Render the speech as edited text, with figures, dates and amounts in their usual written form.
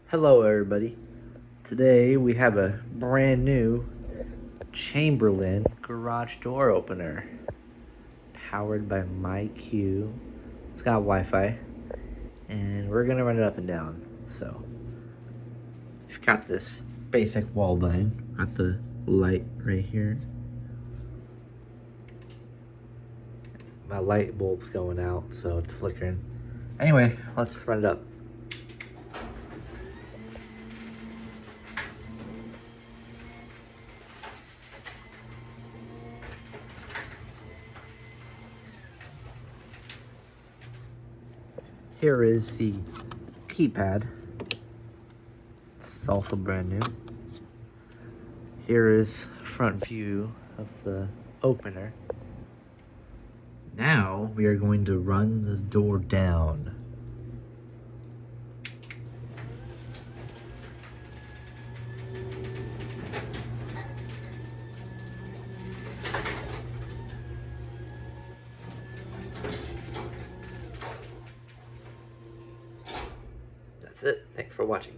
Hello everybody. Today we have a brand new Chamberlain garage door opener powered by MyQ. It's got Wi-Fi and we're gonna run it up and down. So it's got this basic wall button, got the light right here. My light bulb's going out, so it's flickering. Anyway, let's run it up. Here is the keypad. It's also brand new. Here is front view of the opener. Now we are going to run the door down. That's it. Thanks for watching.